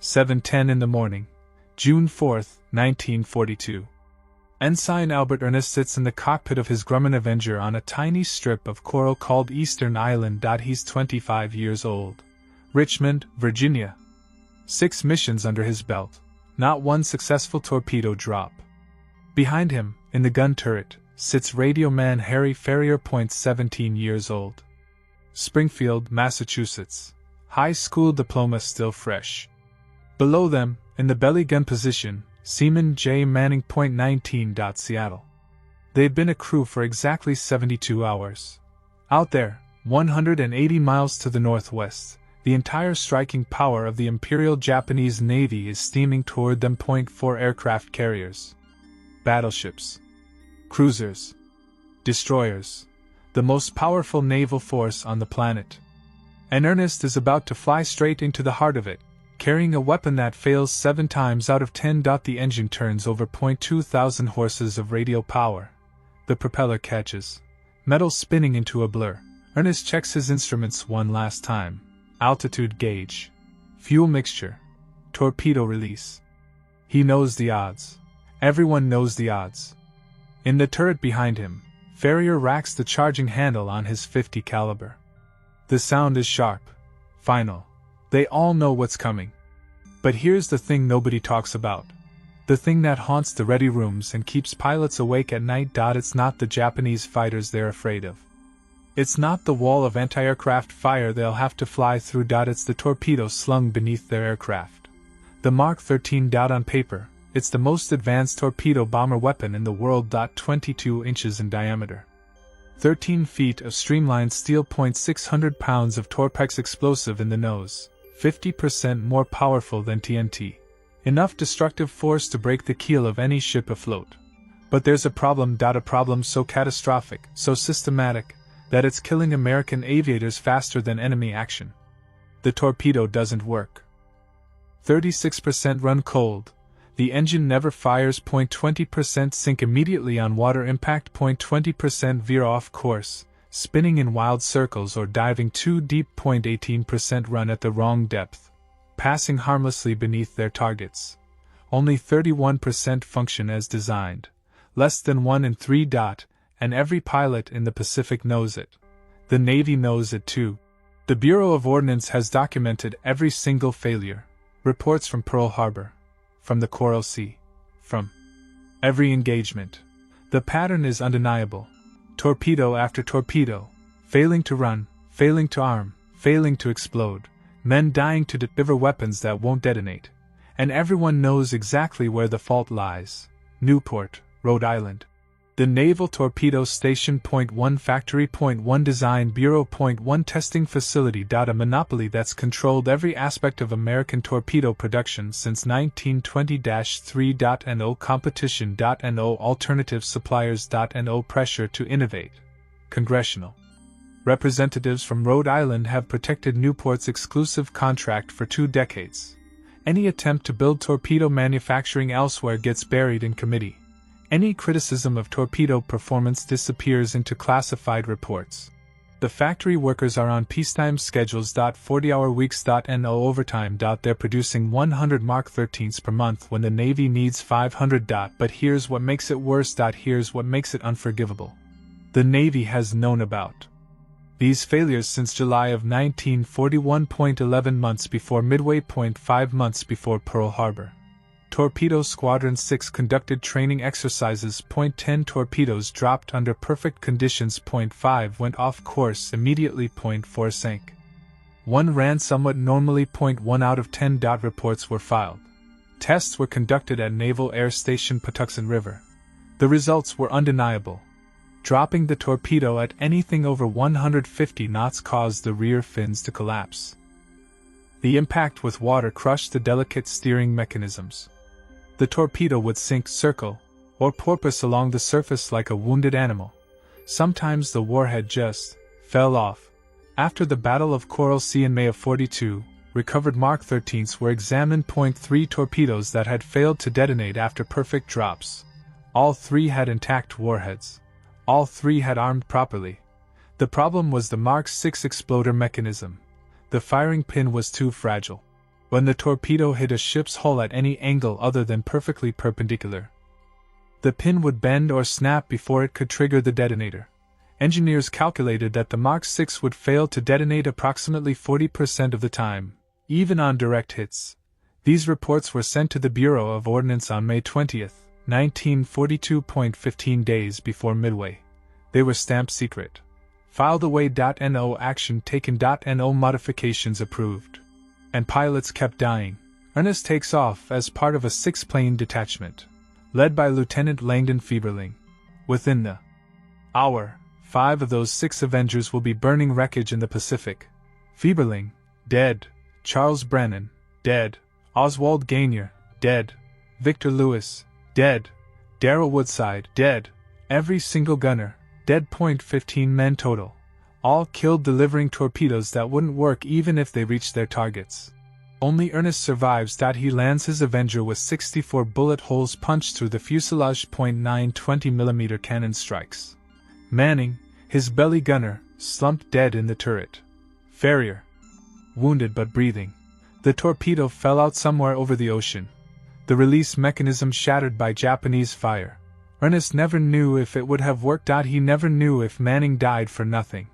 7:10 in the morning, June 4, 1942. Ensign Albert Earnest sits in the cockpit of his Grumman Avenger on a tiny strip of coral called Eastern Island. He's 25 years old. Richmond, Virginia. 6 missions under his belt. Not one successful torpedo drop. Behind him, in the gun turret, sits radio man Harry Ferrier. 17 years old. Springfield, Massachusetts. High school diploma still fresh. Below them, in the belly gun position, Seaman J. Manning. 19. Seattle. They'd been a crew for exactly 72 hours. Out there, 180 miles to the northwest, the entire striking power of the Imperial Japanese Navy is steaming toward them. 4 aircraft carriers. Battleships. Cruisers. Destroyers. The most powerful naval force on the planet. And Ernest is about to fly straight into the heart of it, carrying a weapon that fails 7 times out of 10. The engine turns over. 2,000 horses of radial power. The propeller catches. Metal spinning into a blur. Ernest checks his instruments one last time. Altitude gauge. Fuel mixture. Torpedo release. He knows the odds. Everyone knows the odds. In the turret behind him, Ferrier racks the charging handle on his .50 caliber. The sound is sharp. Final. They all know what's coming. But here's the thing nobody talks about. The thing that haunts the ready rooms and keeps pilots awake at night. It's not the Japanese fighters they're afraid of. It's not the wall of anti-aircraft fire they'll have to fly through. It's the torpedoes slung beneath their aircraft. The Mark 13. On paper, it's the most advanced torpedo bomber weapon in the world. 22 inches in diameter. 13 feet of streamlined steel. 600 pounds of Torpex explosive in the nose. 50% more powerful than TNT. Enough destructive force to break the keel of any ship afloat. But there's a problem. A problem so catastrophic, so systematic, that it's killing American aviators faster than enemy action. The torpedo doesn't work. 36% run cold. The engine never fires. 20% sink immediately on water impact. 20% veer off course, spinning in wild circles or diving too deep. 18% run at the wrong depth, passing harmlessly beneath their targets. Only 31% function as designed. Less than 1 in 3. And every pilot in the Pacific knows it. The Navy knows it too. The Bureau of Ordnance has documented every single failure. Reports from Pearl Harbor, from the Coral Sea, from every engagement. The pattern is undeniable. Torpedo after torpedo, failing to run, failing to arm, failing to explode, men dying to deliver weapons that won't detonate. And everyone knows exactly where the fault lies. Newport, Rhode Island. The Naval Torpedo Station. 1 Factory. 1 Design Bureau. 1 Testing Facility. A monopoly that's controlled every aspect of American torpedo production since 1920-3. No competition. No alternative suppliers. No pressure to innovate. Congressional representatives from Rhode Island have protected Newport's exclusive contract for 2 decades. Any attempt to build torpedo manufacturing elsewhere gets buried in committee. Any criticism of torpedo performance disappears into classified reports. The factory workers are on peacetime schedules. 40-hour weeks. No overtime. They're producing 100 Mark 13s per month when the Navy needs 500. But here's what makes it worse. Here's what makes it unforgivable. The Navy has known about these failures since July of 1941. 11 months before Midway. 5 months before Pearl Harbor. Torpedo Squadron 6 conducted training exercises. 10 torpedoes dropped under perfect conditions. 5 went off course immediately. 4 sank. 1 ran somewhat normally. 1 out of 10. Reports were filed. Tests were conducted at Naval Air Station Patuxent River. The results were undeniable. Dropping the torpedo at anything over 150 knots caused the rear fins to collapse. The impact with water crushed the delicate steering mechanisms. The torpedo would sink, circle, or porpoise along the surface like a wounded animal. Sometimes the warhead just fell off. After the Battle of Coral Sea in May of 42, recovered Mark 13s were examined. 3 torpedoes that had failed to detonate after perfect drops. All 3 had intact warheads. All 3 had armed properly. The problem was the Mark 6 exploder mechanism. The firing pin was too fragile. when the torpedo hit a ship's hull at any angle other than perfectly perpendicular. The pin would bend or snap before it could trigger the detonator. Engineers calculated that the Mark 6 would fail to detonate approximately 40% of the time, even on direct hits. These reports were sent to the Bureau of Ordnance on May 20, 1942. 15 days before Midway. They were stamped secret. Filed away. No action taken. No modifications approved. And pilots kept dying. Earnest takes off as part of a 6-plane detachment, led by Lieutenant Langdon Fieberling. Within the hour, 5 of those 6 Avengers will be burning wreckage in the Pacific. Fieberling, dead. Charles Brannan, dead. Oswald Gaynor, dead. Victor Lewis, dead. Darrell Woodside, dead. Every single gunner, dead. 15 men total. All killed delivering torpedoes that wouldn't work even if they reached their targets. Only Earnest survives. He lands his Avenger with 64 bullet holes punched through the fuselage. 9 20mm cannon strikes. Manning, his belly gunner, slumped dead in the turret. Ferrier, wounded but breathing. The torpedo fell out somewhere over the ocean. The release mechanism shattered by Japanese fire. Earnest never knew if it would have worked out. He never knew if Manning died for nothing.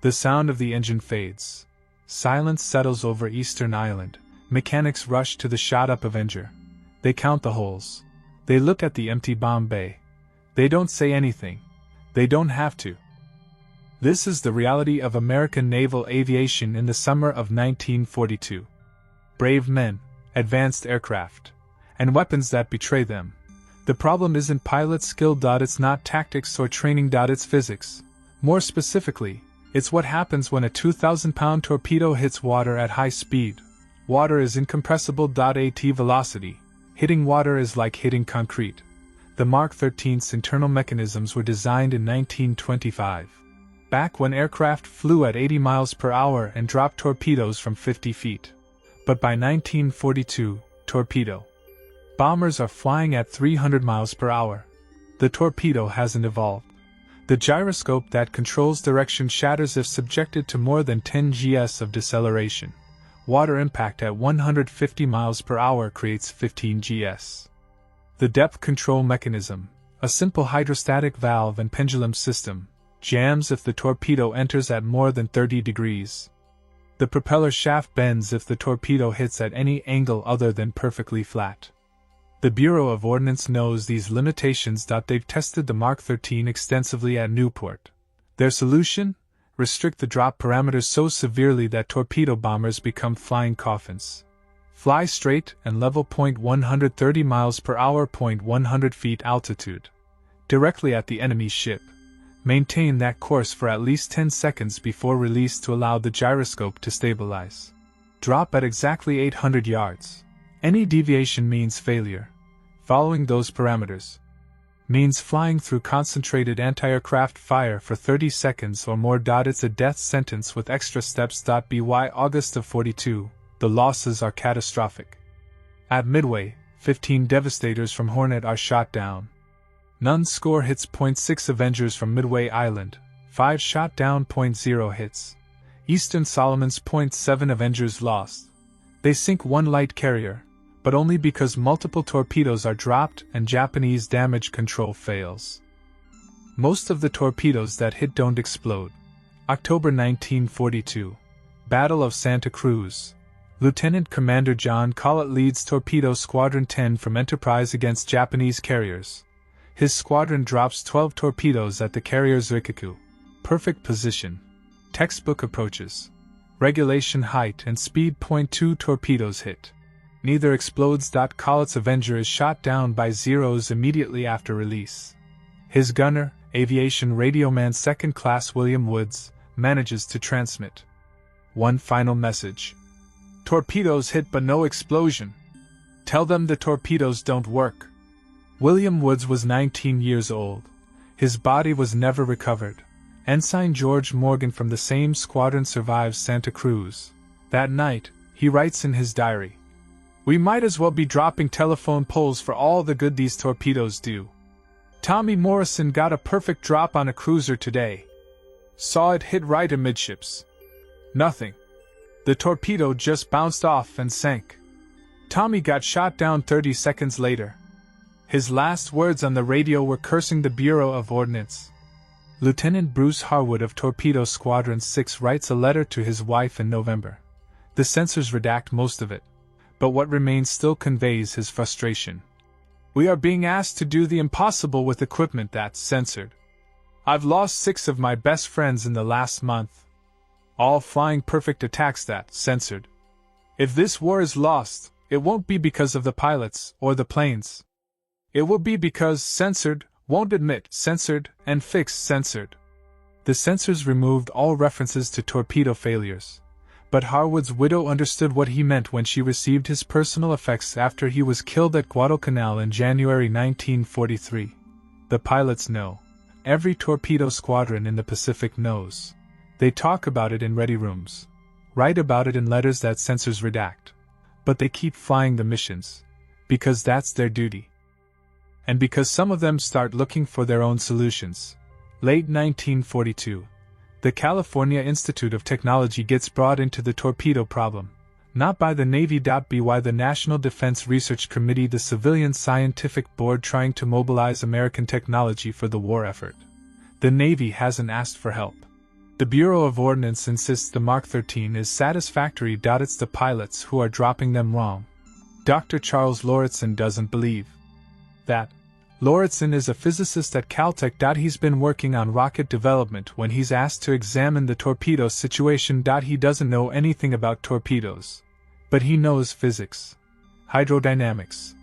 The sound of the engine fades. Silence settles over Eastern Island. Mechanics rush to the shot-up Avenger. They count the holes. They look at the empty bomb bay. They don't say anything. They don't have to. This is the reality of American naval aviation in the summer of 1942. Brave men, advanced aircraft, and weapons that betray them. The problem isn't pilot skill. It's not tactics or training. It's physics. More specifically, it's what happens when a 2,000-pound torpedo hits water at high speed. Water is incompressible. At velocity, hitting water is like hitting concrete. The Mark 13's internal mechanisms were designed in 1925, back when aircraft flew at 80 miles per hour and dropped torpedoes from 50 feet. But by 1942, torpedo bombers are flying at 300 miles per hour. The torpedo hasn't evolved. The gyroscope that controls direction shatters if subjected to more than 10 gs of deceleration. Water impact at 150 miles per hour creates 15 gs. The depth control mechanism, a simple hydrostatic valve and pendulum system, jams if the torpedo enters at more than 30 degrees. The propeller shaft bends if the torpedo hits at any angle other than perfectly flat. The Bureau of Ordnance knows these limitations. They've tested the Mark 13 extensively at Newport. Their solution? Restrict the drop parameters so severely that torpedo bombers become flying coffins. Fly straight and level. 130 miles per hour. 100 feet altitude. Directly at the enemy's ship. Maintain that course for at least 10 seconds before release to allow the gyroscope to stabilize. Drop at exactly 800 yards. Any deviation means failure. Following those parameters means flying through concentrated anti-aircraft fire for 30 seconds or more. It's a death sentence with extra steps. By August of 42, the losses are catastrophic. At Midway, 15 Devastators from Hornet are shot down. None score hits. 6 Avengers from Midway Island, 5 shot down. 0 hits. Eastern Solomons. 7 Avengers lost. They sink 1 light carrier, but only because multiple torpedoes are dropped and Japanese damage control fails. Most of the torpedoes that hit don't explode. October 1942. Battle of Santa Cruz. Lieutenant Commander John Collett leads Torpedo Squadron 10 from Enterprise against Japanese carriers. His squadron drops 12 torpedoes at the carrier's Rikaku. Perfect position. Textbook approaches. Regulation height and speed. 2 torpedoes hit. Neither explodes. Collett's Avenger is shot down by Zeros immediately after release. His gunner, aviation radioman 2nd Class William Woods, manages to transmit one final message. Torpedoes hit but no explosion. Tell them the torpedoes don't work. William Woods was 19 years old. His body was never recovered. Ensign George Morgan from the same squadron survives Santa Cruz. That night, he writes in his diary, "We might as well be dropping telephone poles for all the good these torpedoes do. Tommy Morrison got a perfect drop on a cruiser today. Saw it hit right amidships. Nothing. The torpedo just bounced off and sank. Tommy got shot down 30 seconds later. His last words on the radio were cursing the Bureau of Ordnance. Lieutenant Bruce Harwood of Torpedo Squadron 6 writes a letter to his wife in November. The censors redact most of it, but what remains still conveys his frustration. "We are being asked to do the impossible with equipment that's censored. I've lost 6 of my best friends in the last month. All flying perfect attacks that's censored. If this war is lost, it won't be because of the pilots or the planes. It will be because censored won't admit censored and fix censored." The censors removed all references to torpedo failures, but Harwood's widow understood what he meant when she received his personal effects after he was killed at Guadalcanal in January 1943. The pilots know. Every torpedo squadron in the Pacific knows. They talk about it in ready rooms, write about it in letters that censors redact. But they keep flying the missions, because that's their duty. And because some of them start looking for their own solutions. Late 1942, the California Institute of Technology gets brought into the torpedo problem, not by the Navy. By the National Defense Research Committee, the civilian scientific board trying to mobilize American technology for the war effort. The Navy hasn't asked for help. The Bureau of Ordnance insists the Mark 13 is satisfactory. It's the pilots who are dropping them wrong. Dr. Charles Lauritsen doesn't believe that. Lauritsen is a physicist at Caltech. He's been working on rocket development. When he's asked to examine the torpedo situation, he doesn't know anything about torpedoes. But he knows physics, hydrodynamics,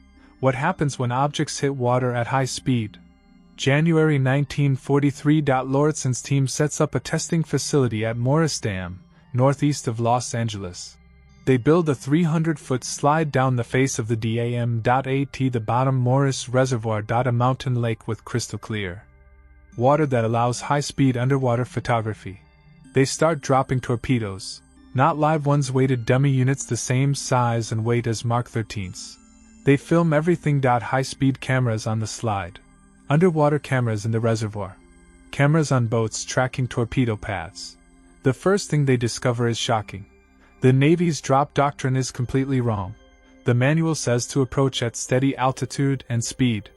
what happens when objects hit water at high speed. January 1943. Lauritsen's team sets up a testing facility at Morris Dam, northeast of Los Angeles. They build a 300-foot slide down the face of the dam. At the bottom Morris Reservoir. A mountain lake with crystal clear water that allows high-speed underwater photography. They start dropping torpedoes, not live ones, weighted dummy units the same size and weight as Mark 13s. They film everything. High-speed cameras on the slide, underwater cameras in the reservoir, cameras on boats tracking torpedo paths. The first thing they discover is shocking. The Navy's drop doctrine is completely wrong. The manual says to approach at steady altitude and speed,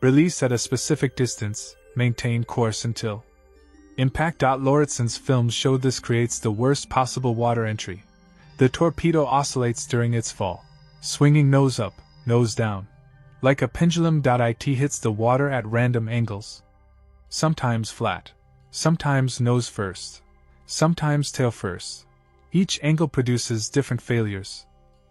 release at a specific distance, maintain course until impact. Lauritsen's films show this creates the worst possible water entry. The torpedo oscillates during its fall, swinging nose up, nose down, like a pendulum. It hits the water at random angles. Sometimes flat, sometimes nose first, sometimes tail first. Each angle produces different failures.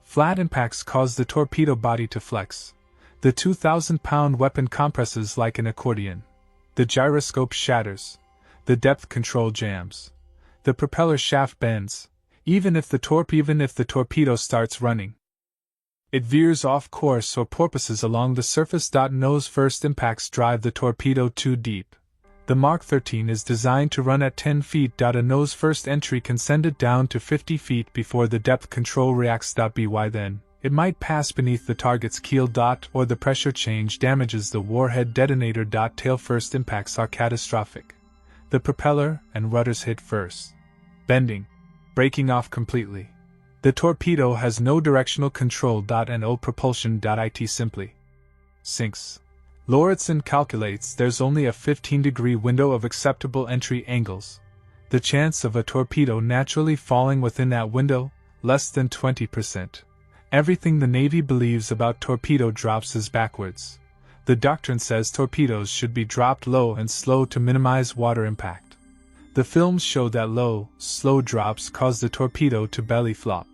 Flat impacts cause the torpedo body to flex. The 2,000-pound weapon compresses like an accordion. The gyroscope shatters. The depth control jams. The propeller shaft bends, even if the torpedo starts running. It veers off course or porpoises along the surface. Nose first impacts drive the torpedo too deep. The Mark 13 is designed to run at 10 feet. A nose first entry can send it down to 50 feet before the depth control reacts. By then, it might pass beneath the target's keel. Or the pressure change damages the warhead detonator. Tail first impacts are catastrophic. The propeller and rudders hit first, bending, breaking off completely. The torpedo has no directional control. No propulsion. It simply sinks. Lauritsen calculates there's only a 15-degree window of acceptable entry angles. The chance of a torpedo naturally falling within that window, less than 20%. Everything the Navy believes about torpedo drops is backwards. The doctrine says torpedoes should be dropped low and slow to minimize water impact. The films show that low, slow drops cause the torpedo to belly flop.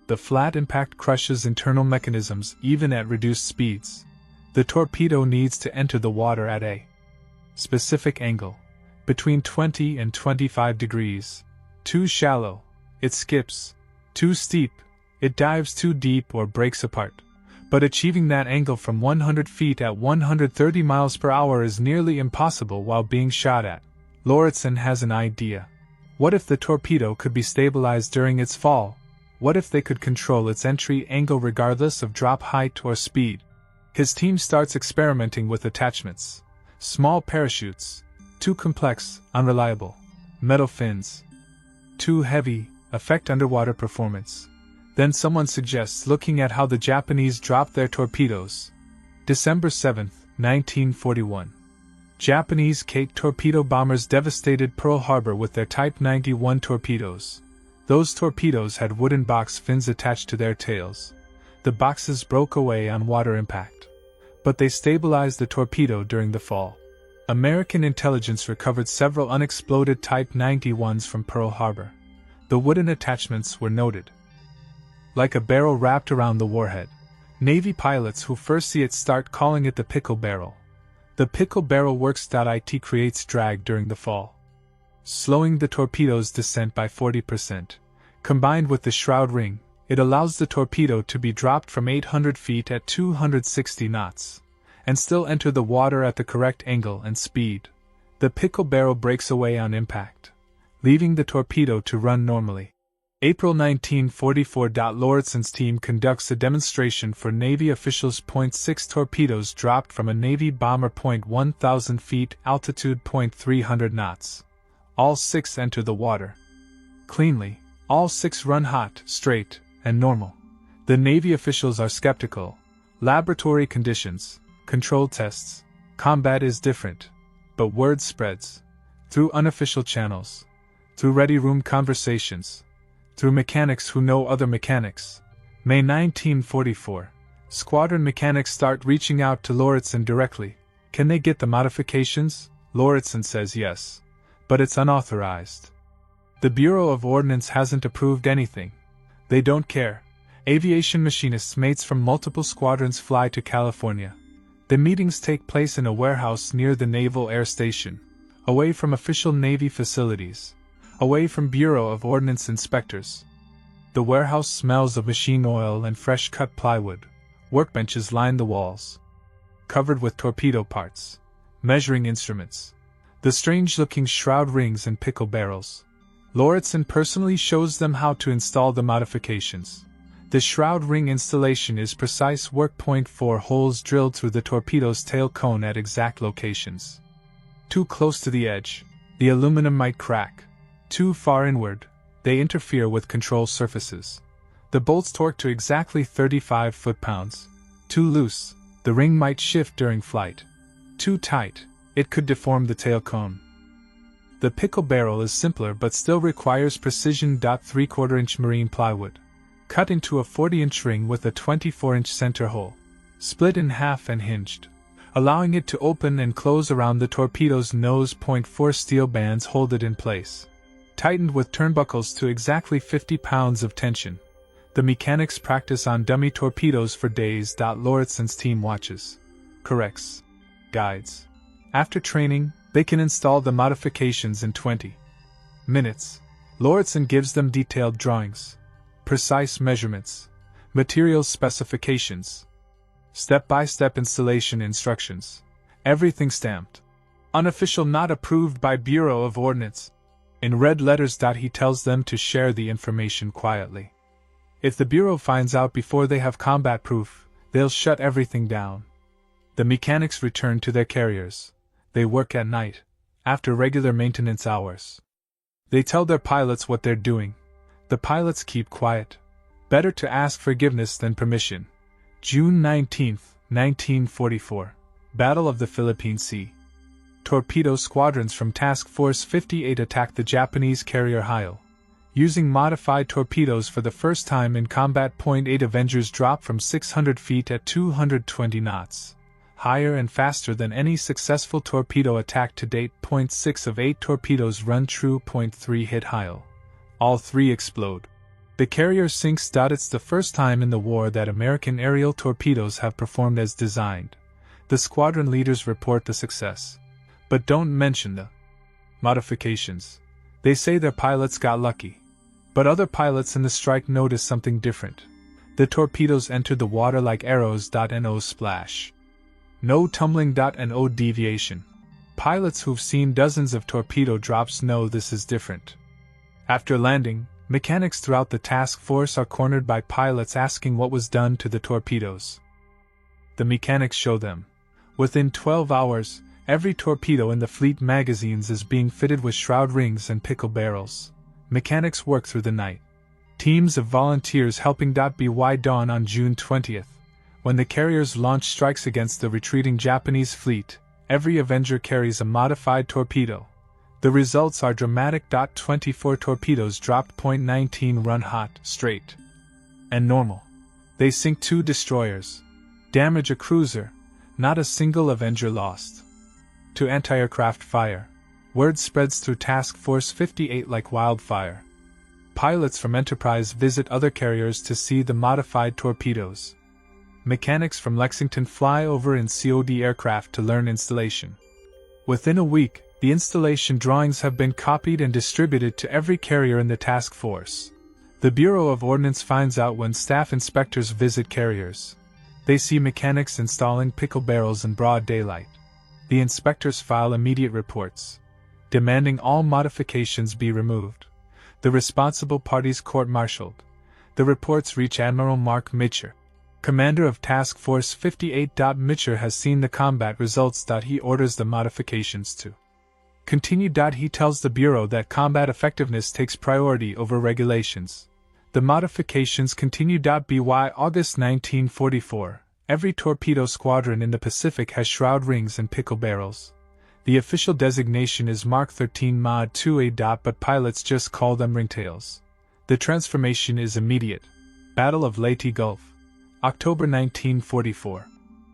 The flat impact crushes internal mechanisms even at reduced speeds. The torpedo needs to enter the water at a specific angle, between 20 and 25 degrees. Too shallow, it skips. Too steep, it dives too deep or breaks apart. But achieving that angle from 100 feet at 130 miles per hour is nearly impossible while being shot at. Lauritsen has an idea. What if the torpedo could be stabilized during its fall? What if they could control its entry angle regardless of drop height or speed? His team starts experimenting with attachments. Small parachutes, too complex, unreliable. Metal fins, too heavy, affect underwater performance. Then someone suggests looking at how the Japanese dropped their torpedoes. December 7, 1941. Japanese Kate torpedo bombers devastated Pearl Harbor with their Type 91 torpedoes. Those torpedoes had wooden box fins attached to their tails. The boxes broke away on water impact, but they stabilized the torpedo during the fall. American intelligence recovered several unexploded Type 91s from Pearl Harbor. The wooden attachments were noted. Like a barrel wrapped around the warhead. Navy pilots who first see it start calling it the pickle barrel. The pickle barrel works. It creates drag during the fall, slowing the torpedo's descent by 40%. Combined with the shroud ring, it allows the torpedo to be dropped from 800 feet at 260 knots, and still enter the water at the correct angle and speed. The pickle barrel breaks away on impact, leaving the torpedo to run normally. April 1944. Lauritsen's team conducts a demonstration for Navy officials. 6 torpedoes dropped from a Navy bomber. 1,000 feet, altitude. 300 knots. All 6 enter the water cleanly. All 6 run hot, straight, and normal. The Navy officials are skeptical. Laboratory conditions, control tests, combat is different. But word spreads. Through unofficial channels. Through ready room conversations. Through mechanics who know other mechanics. May 1944. Squadron mechanics start reaching out to Lauritsen directly. Can they get the modifications? Lauritsen says yes. But it's unauthorized. The Bureau of Ordnance hasn't approved anything. They don't care. Aviation machinists mates from multiple squadrons fly to California. The meetings take place in a warehouse near the Naval Air Station, away from official Navy facilities, away from Bureau of Ordnance inspectors. The warehouse smells of machine oil and fresh cut plywood. Workbenches line the walls, covered with torpedo parts, measuring instruments, the strange-looking shroud rings and pickle barrels. Lauritsen personally shows them how to install the modifications. The shroud ring installation is precise work. 4 holes drilled through the torpedo's tail cone at exact locations. Too close to the edge, the aluminum might crack. Too far inward, they interfere with control surfaces. The bolts torque to exactly 35 foot-pounds. Too loose, the ring might shift during flight. Too tight, it could deform the tail cone. The pickle barrel is simpler but still requires precision. 3/4-inch marine plywood, cut into a 40-inch ring with a 24-inch center hole, split in half and hinged, allowing it to open and close around the torpedo's nose. 4 steel bands hold it in place, tightened with turnbuckles to exactly 50 pounds of tension. The mechanics practice on dummy torpedoes for days. Lauritsen's team watches, corrects, guides. After training, they can install the modifications in 20 minutes. Lauritsen gives them detailed drawings, precise measurements, material specifications, step-by-step installation instructions, everything stamped. Unofficial, not approved by Bureau of Ordnance. In red letters. He tells them to share the information quietly. If the Bureau finds out before they have combat proof, they'll shut everything down. The mechanics return to their carriers. They work at night, after regular maintenance hours. They tell their pilots what they're doing. The pilots keep quiet. Better to ask forgiveness than permission. June 19, 1944. Battle of the Philippine Sea. Torpedo squadrons from Task Force 58 attack the Japanese carrier Hyle. Using modified torpedoes for the first time in combat. 8 Avengers drop from 600 feet at 220 knots. Higher and faster than any successful torpedo attack to date. 6 of 8 torpedoes run true. 3 hit Hyle. All 3 explode. The carrier sinks. It's the first time in the war that American aerial torpedoes have performed as designed. The squadron leaders report the success, but don't mention the modifications. They say their pilots got lucky. But other pilots in the strike notice something different. The torpedoes enter the water like arrows. No splash. No tumbling. No deviation. Pilots who've seen dozens of torpedo drops know this is different. After landing, mechanics throughout the task force are cornered by pilots asking what was done to the torpedoes. The mechanics show them. Within 12 hours, every torpedo in the fleet magazines is being fitted with shroud rings and pickle barrels. Mechanics work through the night, Teams of volunteers helping .by dawn on June 20th. When the carriers launch strikes against the retreating Japanese fleet, every Avenger carries a modified torpedo. The results are dramatic. 24 torpedoes dropped. 19 run hot, straight, and normal. They sink 2 destroyers, damage a cruiser, not a single Avenger lost. To anti-aircraft fire. Word spreads through Task Force 58 like wildfire. Pilots from Enterprise visit other carriers to see the modified torpedoes. Mechanics from Lexington fly over in COD aircraft to learn installation. Within a week, the installation drawings have been copied and distributed to every carrier in the task force. The Bureau of Ordnance finds out when staff inspectors visit carriers. They see mechanics installing pickle barrels in broad daylight. The inspectors file immediate reports, demanding all modifications be removed. The responsible parties court-martialed. The reports reach Admiral Mark Mitcher, commander of Task Force 58. Mitcher has seen the combat results. He orders the modifications to continue. He tells the Bureau that combat effectiveness takes priority over regulations. The modifications continue. By August 1944, every torpedo squadron in the Pacific has shroud rings and pickle barrels. The official designation is Mark 13 Mod 2A. But pilots just call them ringtails. The transformation is immediate. Battle of Leyte Gulf, October 1944.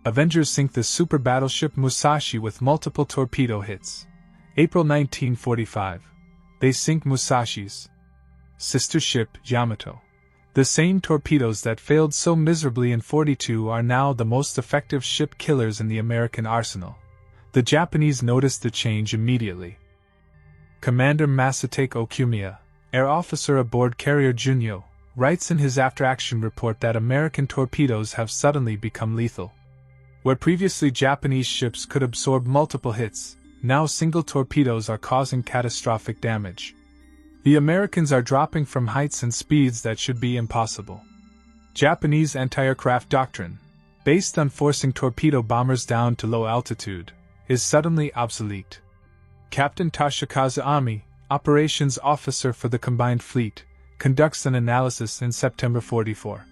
Avengers sink the super battleship Musashi with multiple torpedo hits. April 1945. They sink Musashi's sister ship, Yamato. The same torpedoes that failed so miserably in 42 are now the most effective ship killers in the American arsenal. The Japanese noticed the change immediately. Commander Masatake Okumiya, air officer aboard carrier Junyo, writes in his after-action report that American torpedoes have suddenly become lethal. Where previously Japanese ships could absorb multiple hits, now single torpedoes are causing catastrophic damage. The Americans are dropping from heights and speeds that should be impossible. Japanese anti-aircraft doctrine, based on forcing torpedo bombers down to low altitude, is suddenly obsolete. Captain Toshikazu Ami, operations officer for the combined fleet, conducts an analysis in September 44.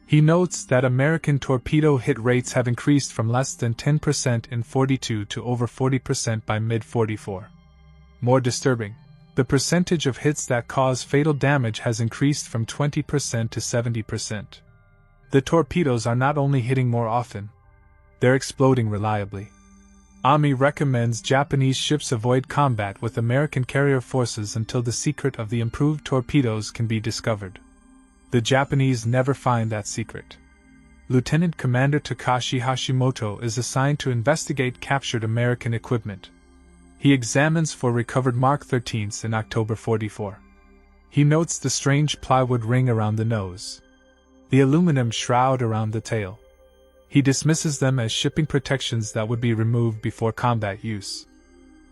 He notes that American torpedo hit rates have increased from less than 10% in 42 to over 40% by mid-44. More disturbing, the percentage of hits that cause fatal damage has increased from 20% to 70%. The torpedoes are not only hitting more often, they're exploding reliably. Ami recommends Japanese ships avoid combat with American carrier forces until the secret of the improved torpedoes can be discovered. The Japanese never find that secret. Lieutenant Commander Takashi Hashimoto is assigned to investigate captured American equipment. He examines for recovered Mark 13s in October 44. He notes the strange plywood ring around the nose, the aluminum shroud around the tail. He dismisses them as shipping protections that would be removed before combat use.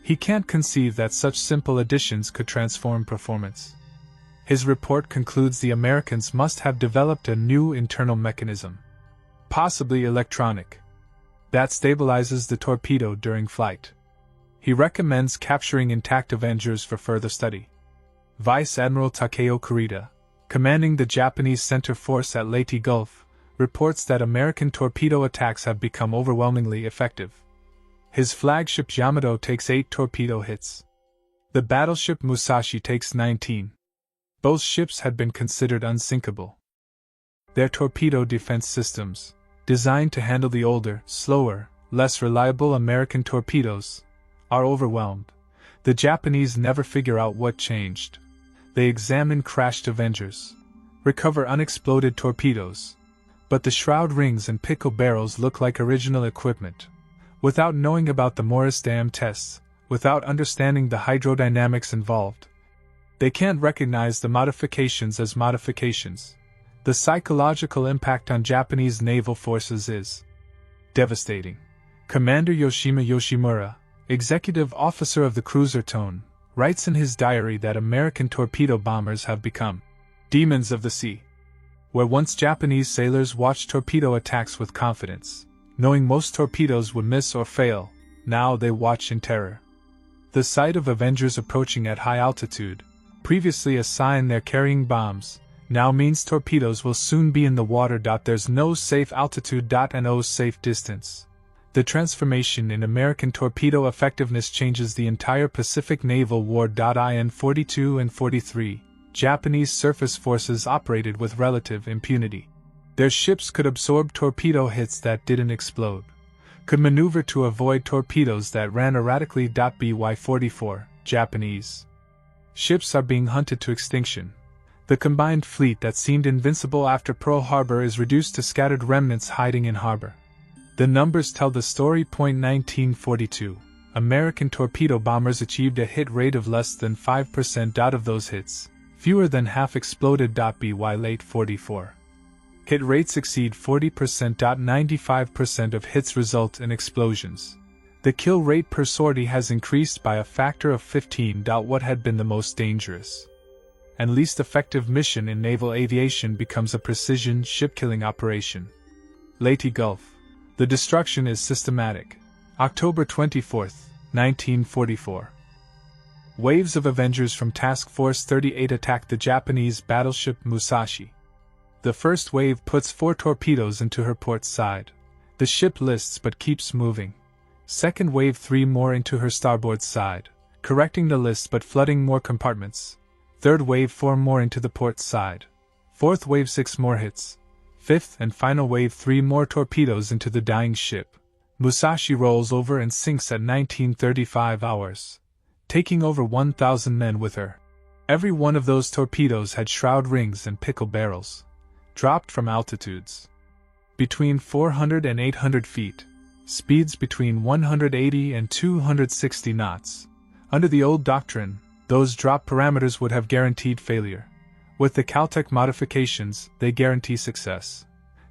He can't conceive that such simple additions could transform performance. His report concludes the Americans must have developed a new internal mechanism, possibly electronic, that stabilizes the torpedo during flight. He recommends capturing intact Avengers for further study. Vice Admiral Takeo Kurita, commanding the Japanese center force at Leyte Gulf, reports that American torpedo attacks have become overwhelmingly effective. His flagship Yamato takes 8 torpedo hits. The battleship Musashi takes 19. Both ships had been considered unsinkable. Their torpedo defense systems, designed to handle the older, slower, less reliable American torpedoes, are overwhelmed. The Japanese never figure out what changed. They examine crashed Avengers, recover unexploded torpedoes, but the shroud rings and pickle barrels look like original equipment. Without knowing about the Morris Dam tests, without understanding the hydrodynamics involved, they can't recognize the modifications as modifications. The psychological impact on Japanese naval forces is devastating. Commander Yoshima Yoshimura, executive officer of the cruiser Tone, writes in his diary that American torpedo bombers have become demons of the sea. Where once Japanese sailors watched torpedo attacks with confidence, knowing most torpedoes would miss or fail, now they watch in terror. The sight of Avengers approaching at high altitude, previously a sign they're carrying bombs, now means torpedoes will soon be in the water. There's no safe altitude and no safe distance. The transformation in American torpedo effectiveness changes the entire Pacific Naval War. In 42 and 43, Japanese surface forces operated with relative impunity. Their ships could absorb torpedo hits that didn't explode, could maneuver to avoid torpedoes that ran erratically. By 44, Japanese ships are being hunted to extinction. The combined fleet that seemed invincible after Pearl Harbor is reduced to scattered remnants hiding in harbor. The numbers tell the story. 1942, American torpedo bombers achieved a hit rate of less than 5%. Of those hits, fewer than half exploded. By late 44, hit rates exceed 40%. 95% of hits result in explosions. The kill rate per sortie has increased by a factor of 15. What had been the most dangerous and least effective mission in naval aviation becomes a precision ship-killing operation. Leyte Gulf. The destruction is systematic. October 24, 1944. Waves of Avengers from Task Force 38 attack the Japanese battleship Musashi. The first wave puts 4 torpedoes into her port side. The ship lists but keeps moving. Second wave 3 more into her starboard side, correcting the list but flooding more compartments. Third wave 4 more into the port side. Fourth wave 6 more hits. Fifth and final wave 3 more torpedoes into the dying ship. Musashi rolls over and sinks at 19:35 hours, taking over 1,000 men with her. Every one of those torpedoes had shroud rings and pickle barrels, dropped from altitudes between 400 and 800 feet, speeds between 180 and 260 knots. Under the old doctrine, those drop parameters would have guaranteed failure. With the Caltech modifications, they guarantee success.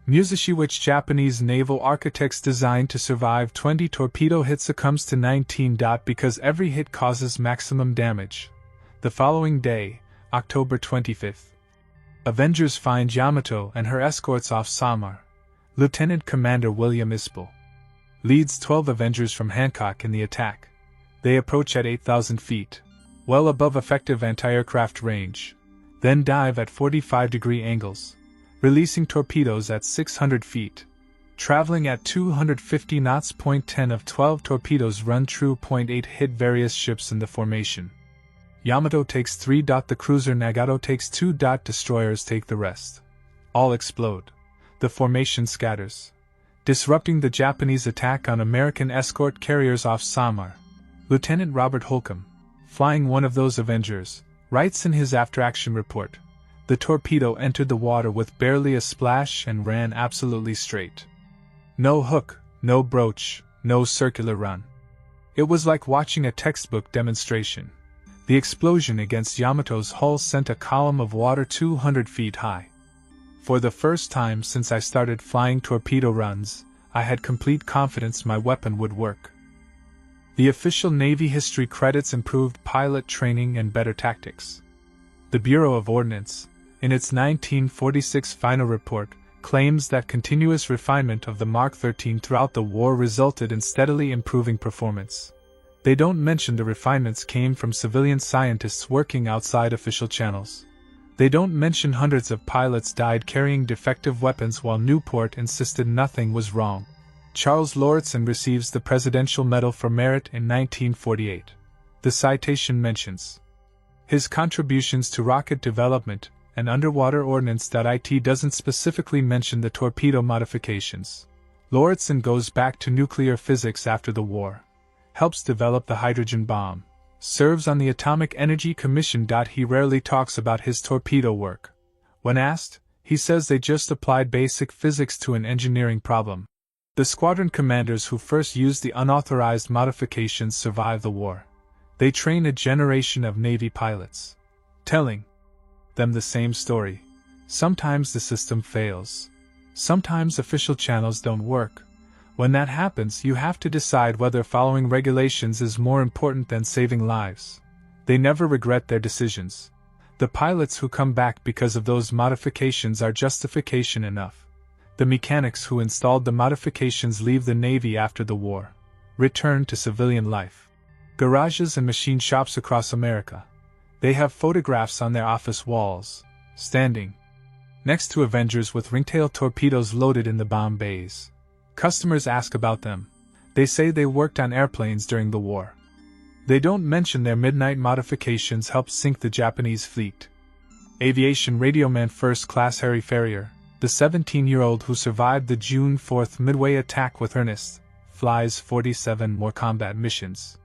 Musashi, which Japanese naval architects designed to survive 20 torpedo hits, succumbs to 19. Because every hit causes maximum damage. The following day, October 25th, Avengers find Yamato and her escorts off Samar. Lieutenant Commander William Ispel leads 12 Avengers from Hancock in the attack. They approach at 8,000 feet, well above effective anti-aircraft range, then dive at 45-degree angles, releasing torpedoes at 600 feet, traveling at 250 knots. 10 of 12 torpedoes run true. 8 hit various ships in the formation. Yamato takes 3. The cruiser Nagato takes 2. Destroyers take the rest. All explode. The formation scatters, disrupting the Japanese attack on American escort carriers off Samar. Lieutenant Robert Holcomb, flying one of those Avengers, writes in his after-action report, "The torpedo entered the water with barely a splash and ran absolutely straight. No hook, no broach, no circular run. It was like watching a textbook demonstration." The explosion against Yamato's hull sent a column of water 200 feet high. For the first time since I started flying torpedo runs, I had complete confidence my weapon would work. The official Navy history credits improved pilot training and better tactics. The Bureau of Ordnance, in its 1946 final report, claims that continuous refinement of the Mark 13 throughout the war resulted in steadily improving performance. They don't mention the refinements came from civilian scientists working outside official channels. They don't mention hundreds of pilots died carrying defective weapons while Newport insisted nothing was wrong. Charles Lauritsen receives the Presidential Medal for Merit in 1948. The citation mentions his contributions to rocket development and underwater ordnance. It doesn't specifically mention the torpedo modifications. Lauritsen goes back to nuclear physics after the war, helps develop the hydrogen bomb, serves on the Atomic Energy Commission. He rarely talks about his torpedo work. When asked, he says they just applied basic physics to an engineering problem. The squadron commanders who first used the unauthorized modifications survive the war. They train a generation of Navy pilots, telling them the same story. Sometimes the system fails. Sometimes official channels don't work. When that happens, you have to decide whether following regulations is more important than saving lives. They never regret their decisions. The pilots who come back because of those modifications are justification enough. The mechanics who installed the modifications leave the Navy after the war, return to civilian life. Garages and machine shops across America. They have photographs on their office walls, standing next to Avengers with ringtail torpedoes loaded in the bomb bays. Customers ask about them. They say they worked on airplanes during the war. They don't mention their midnight modifications helped sink the Japanese fleet. Aviation radioman First Class Harry Ferrier, the 17-year-old who survived the June 4th Midway attack with Earnest, flies 47 more combat missions.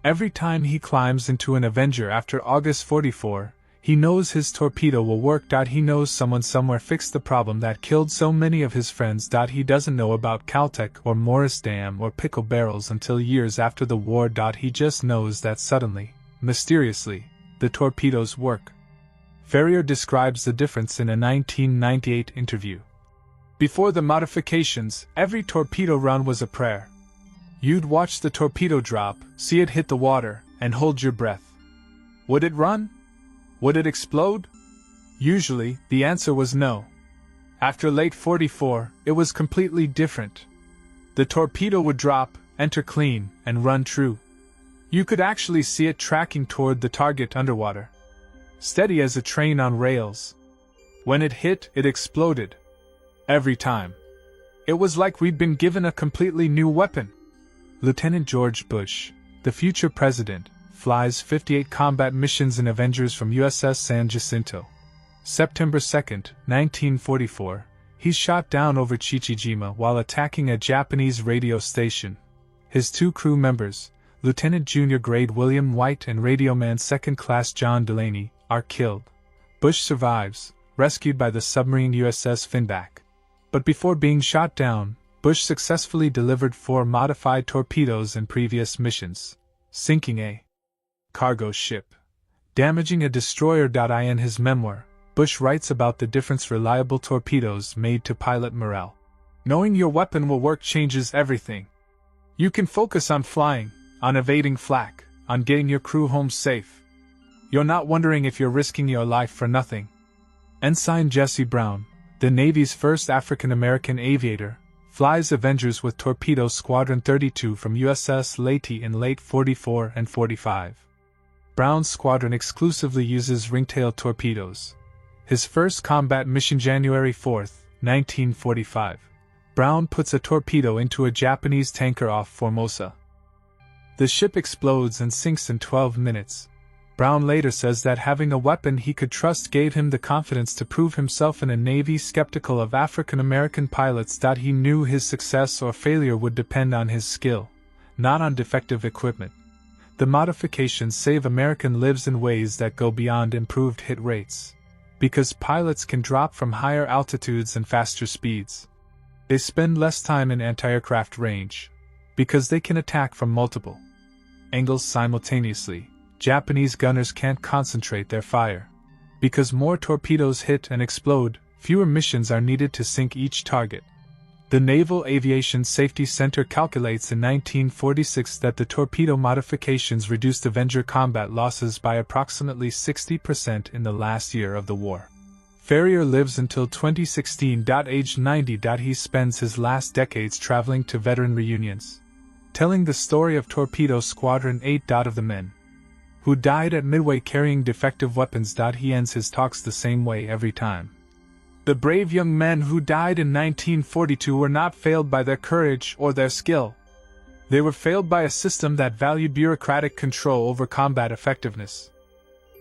Every time he climbs into an Avenger after August 44, he knows his torpedo will work. He knows someone somewhere fixed the problem that killed so many of his friends. He doesn't know about Caltech or Morris Dam or pickle barrels until years after the war. He just knows that suddenly, mysteriously, the torpedoes work. Ferrier describes the difference in a 1998 interview. Before the modifications, every torpedo run was a prayer. You'd watch the torpedo drop, see it hit the water, and hold your breath. Would it run? Would it explode? Usually, the answer was no. After late 44, it was completely different. The torpedo would drop, enter clean, and run true. You could actually see it tracking toward the target underwater. Steady as a train on rails. When it hit, it exploded. Every time. It was like we'd been given a completely new weapon. Lieutenant George Bush, the future president, flies 58 combat missions in Avengers from USS San Jacinto. September 2, 1944, he's shot down over Chichijima while attacking a Japanese radio station. His two crew members, Lieutenant Junior Grade William White and Radioman Second Class John Delaney, are killed. Bush survives, rescued by the submarine USS Finback. But before being shot down, Bush successfully delivered 4 modified torpedoes in previous missions, sinking a cargo ship, damaging a destroyer. In his memoir, Bush writes about the difference reliable torpedoes made to pilot morale. Knowing your weapon will work changes everything. You can focus on flying, on evading flak, on getting your crew home safe. You're not wondering if you're risking your life for nothing. Ensign Jesse Brown, the Navy's first African-American aviator, flies Avengers with Torpedo Squadron 32 from USS Leyte in late 44 and 45. Brown's squadron exclusively uses ringtail torpedoes. His first combat mission January 4, 1945. Brown puts a torpedo into a Japanese tanker off Formosa. The ship explodes and sinks in 12 minutes. Brown later says that having a weapon he could trust gave him the confidence to prove himself in a Navy skeptical of African American pilots. He knew his success or failure would depend on his skill, not on defective equipment. The modifications save American lives in ways that go beyond improved hit rates. Because pilots can drop from higher altitudes and faster speeds. They spend less time in anti-aircraft range. Because they can attack from multiple angles simultaneously. Japanese gunners can't concentrate their fire. Because more torpedoes hit and explode, fewer missions are needed to sink each target. The Naval Aviation Safety Center calculates in 1946 that the torpedo modifications reduced Avenger combat losses by approximately 60% in the last year of the war. Ferrier lives until 2016. Aged 90. He spends his last decades traveling to veteran reunions, telling the story of Torpedo Squadron 8. Of the men who died at Midway carrying defective weapons. He ends his talks the same way every time. The brave young men who died in 1942 were not failed by their courage or their skill. They were failed by a system that valued bureaucratic control over combat effectiveness.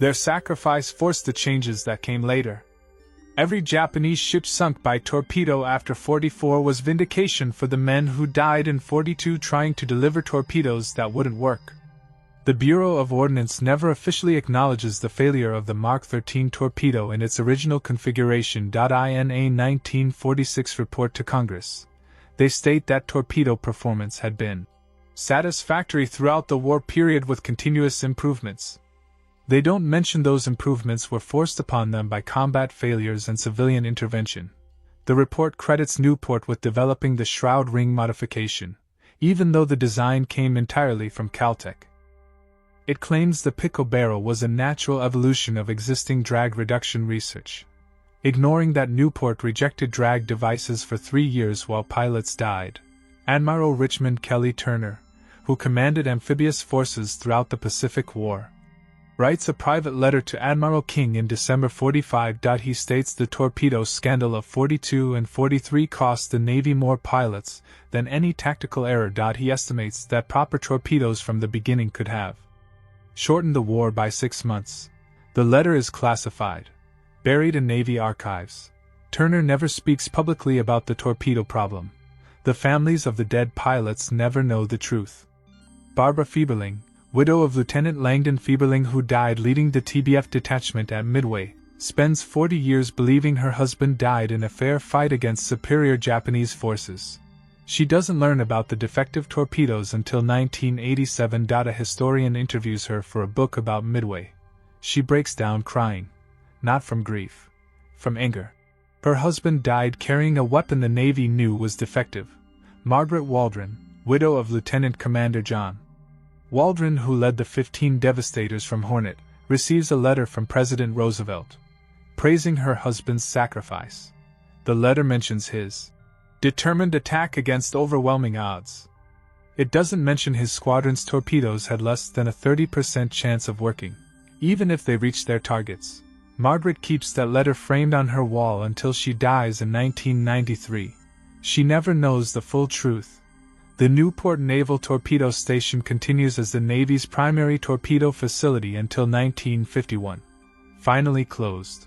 Their sacrifice forced the changes that came later. Every Japanese ship sunk by torpedo after 44 was vindication for the men who died in 42 trying to deliver torpedoes that wouldn't work. The Bureau of Ordnance never officially acknowledges the failure of the Mark 13 torpedo in its original configuration. In a 1946 report to Congress, they state that torpedo performance had been satisfactory throughout the war period with continuous improvements. They don't mention those improvements were forced upon them by combat failures and civilian intervention. The report credits Newport with developing the shroud ring modification, even though the design came entirely from Caltech. It claims the pickle barrel was a natural evolution of existing drag reduction research, ignoring that Newport rejected drag devices for 3 years while pilots died. Admiral Richmond Kelly Turner, who commanded amphibious forces throughout the Pacific War, writes a private letter to Admiral King in December 45. He states the torpedo scandal of 42 and 43 cost the Navy more pilots than any tactical error. He estimates that proper torpedoes from the beginning could have shortened the war by 6 months. The letter is classified, buried in Navy archives. Turner never speaks publicly about the torpedo problem. The families of the dead pilots never know the truth. Barbara Fieberling, widow of Lieutenant Langdon Fieberling who died leading the TBF detachment at Midway, spends 40 years believing her husband died in a fair fight against superior Japanese forces. She doesn't learn about the defective torpedoes until 1987. A historian interviews her for a book about Midway. She breaks down crying. Not from grief. From anger. Her husband died carrying a weapon the Navy knew was defective. Margaret Waldron, widow of Lieutenant Commander John Waldron, who led the 15 Devastators from Hornet, receives a letter from President Roosevelt, praising her husband's sacrifice. The letter mentions his determined attack against overwhelming odds. It doesn't mention his squadron's torpedoes had less than a 30% chance of working, even if they reached their targets. Margaret keeps that letter framed on her wall until she dies in 1993. She never knows the full truth. The Newport Naval Torpedo Station continues as the Navy's primary torpedo facility until 1951. Finally closed.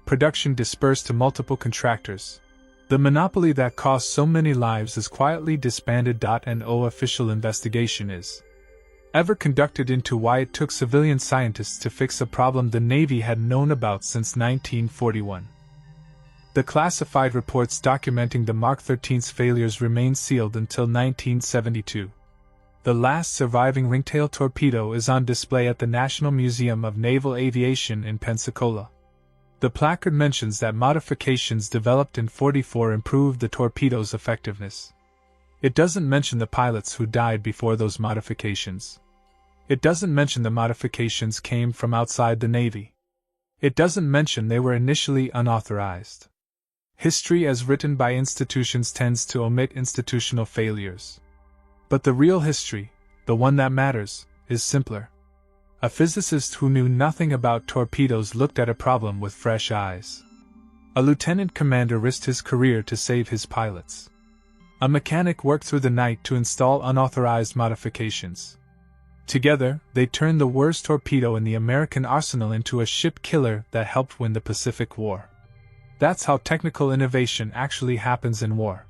Production dispersed to multiple contractors. The monopoly that cost so many lives is quietly disbanded. No official investigation is ever conducted into why it took civilian scientists to fix a problem the Navy had known about since 1941. The classified reports documenting the Mark 13's failures remain sealed until 1972. The last surviving ringtail torpedo is on display at the National Museum of Naval Aviation in Pensacola. The placard mentions that modifications developed in 44 improved the torpedo's effectiveness. It doesn't mention the pilots who died before those modifications. It doesn't mention the modifications came from outside the Navy. It doesn't mention they were initially unauthorized. History as written by institutions tends to omit institutional failures. But the real history, the one that matters, is simpler. A physicist who knew nothing about torpedoes looked at a problem with fresh eyes. A lieutenant commander risked his career to save his pilots. A mechanic worked through the night to install unauthorized modifications. Together, they turned the worst torpedo in the American arsenal into a ship killer that helped win the Pacific War. That's how technical innovation actually happens in war.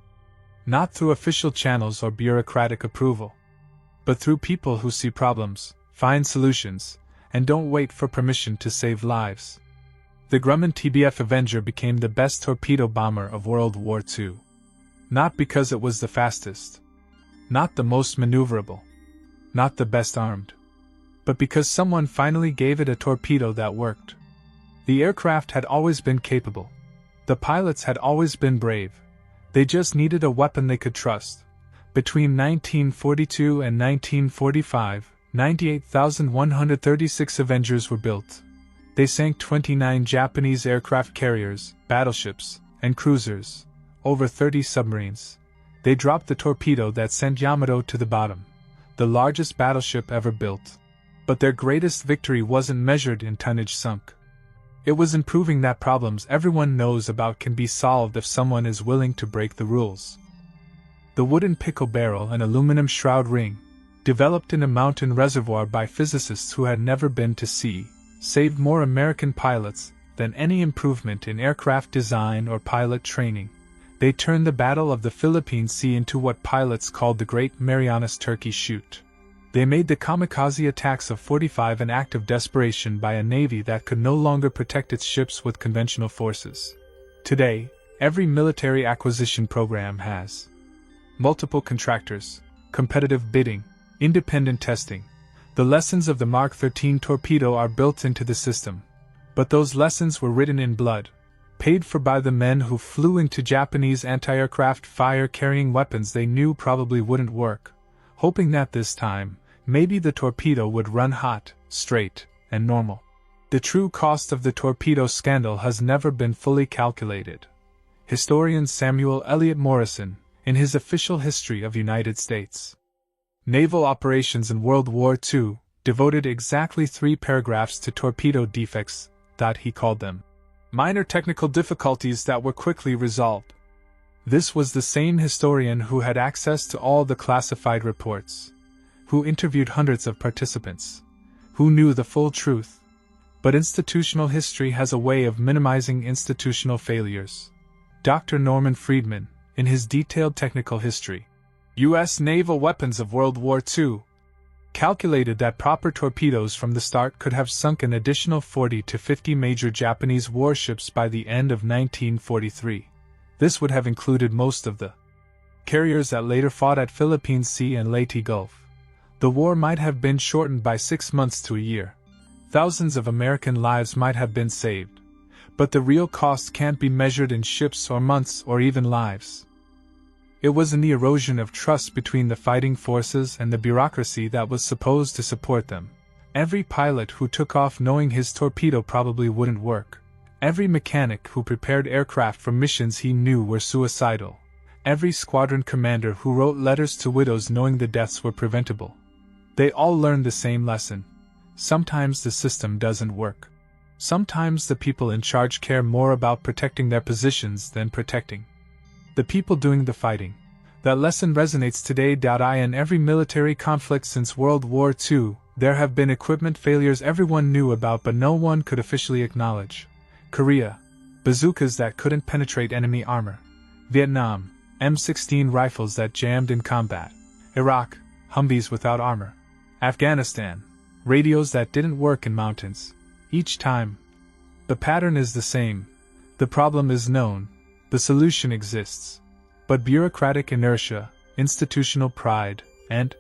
Not through official channels or bureaucratic approval, but through people who see problems, find solutions, and don't wait for permission to save lives. The Grumman TBF Avenger became the best torpedo bomber of World War II. Not because it was the fastest, not the most maneuverable, not the best armed, but because someone finally gave it a torpedo that worked. The aircraft had always been capable. The pilots had always been brave. They just needed a weapon they could trust. Between 1942 and 1945, 98,136 Avengers were built. They sank 29 Japanese aircraft carriers, battleships, and cruisers, over 30 submarines. They dropped the torpedo that sent Yamato to the bottom, the largest battleship ever built. But their greatest victory wasn't measured in tonnage sunk. It was in proving that problems everyone knows about can be solved if someone is willing to break the rules. The wooden pickle barrel and aluminum shroud ring, developed in a mountain reservoir by physicists who had never been to sea, saved more American pilots than any improvement in aircraft design or pilot training. They turned the Battle of the Philippine Sea into what pilots called the Great Marianas Turkey Shoot. They made the kamikaze attacks of 45 an act of desperation by a navy that could no longer protect its ships with conventional forces. Today, every military acquisition program has multiple contractors, competitive bidding, independent testing. The lessons of the Mark 13 torpedo are built into the system. But those lessons were written in blood, paid for by the men who flew into Japanese anti-aircraft fire-carrying weapons they knew probably wouldn't work, hoping that this time, maybe the torpedo would run hot, straight, and normal. The true cost of the torpedo scandal has never been fully calculated. Historian Samuel Eliot Morison, in his Official History of United States Naval Operations in World War II, devoted exactly 3 paragraphs to torpedo defects, he called them. Minor technical difficulties that were quickly resolved. This was the same historian who had access to all the classified reports, who interviewed hundreds of participants, who knew the full truth. But institutional history has a way of minimizing institutional failures. Dr. Norman Friedman, in his detailed technical history, U.S. Naval Weapons of World War II, calculated that proper torpedoes from the start could have sunk an additional 40 to 50 major Japanese warships by the end of 1943. This would have included most of the carriers that later fought at Philippine Sea and Leyte Gulf. The war might have been shortened by 6 months to a year. Thousands of American lives might have been saved. But the real cost can't be measured in ships or months or even lives. It was in the erosion of trust between the fighting forces and the bureaucracy that was supposed to support them. Every pilot who took off knowing his torpedo probably wouldn't work. Every mechanic who prepared aircraft for missions he knew were suicidal. Every squadron commander who wrote letters to widows knowing the deaths were preventable. They all learned the same lesson. Sometimes the system doesn't work. Sometimes the people in charge care more about protecting their positions than protecting the people doing the fighting. That lesson resonates today. In every military conflict since World War II, there have been equipment failures everyone knew about but no one could officially acknowledge. Korea, bazookas that couldn't penetrate enemy armor. Vietnam, M16 rifles that jammed in combat. Iraq, Humvees without armor. Afghanistan, radios that didn't work in mountains. Each time, the pattern is the same. The problem is known. The solution exists. But bureaucratic inertia, institutional pride, and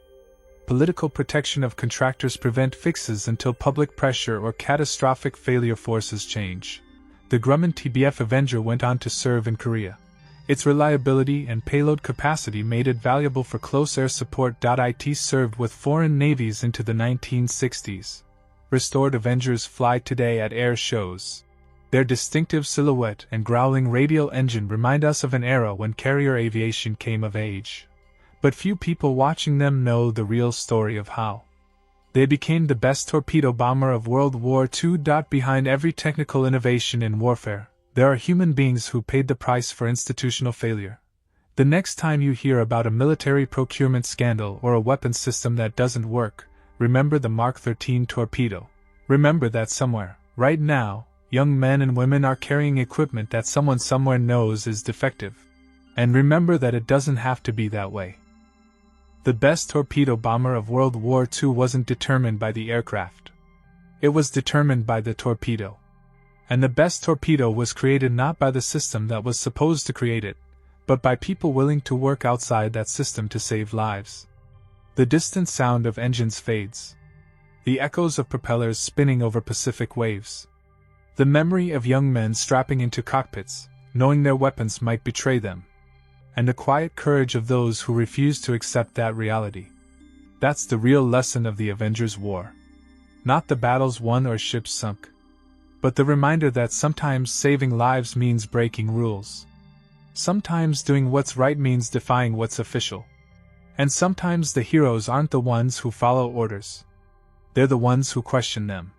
political protection of contractors prevent fixes until public pressure or catastrophic failure forces change. The Grumman TBF Avenger went on to serve in Korea. Its reliability and payload capacity made it valuable for close air support. It served with foreign navies into the 1960s. Restored Avengers fly today at air shows. Their distinctive silhouette and growling radial engine remind us of an era when carrier aviation came of age. But few people watching them know the real story of how they became the best torpedo bomber of World War II. Behind every technical innovation in warfare, there are human beings who paid the price for institutional failure. The next time you hear about a military procurement scandal or a weapons system that doesn't work, remember the Mark 13 torpedo. Remember that somewhere, right now, young men and women are carrying equipment that someone somewhere knows is defective. And remember that it doesn't have to be that way. The best torpedo bomber of World War II wasn't determined by the aircraft. It was determined by the torpedo. And the best torpedo was created not by the system that was supposed to create it, but by people willing to work outside that system to save lives. The distant sound of engines fades. The echoes of propellers spinning over Pacific waves. The memory of young men strapping into cockpits, knowing their weapons might betray them. And the quiet courage of those who refuse to accept that reality. That's the real lesson of the Avengers' War. Not the battles won or ships sunk, but the reminder that sometimes saving lives means breaking rules. Sometimes doing what's right means defying what's official. And sometimes the heroes aren't the ones who follow orders. They're the ones who question them.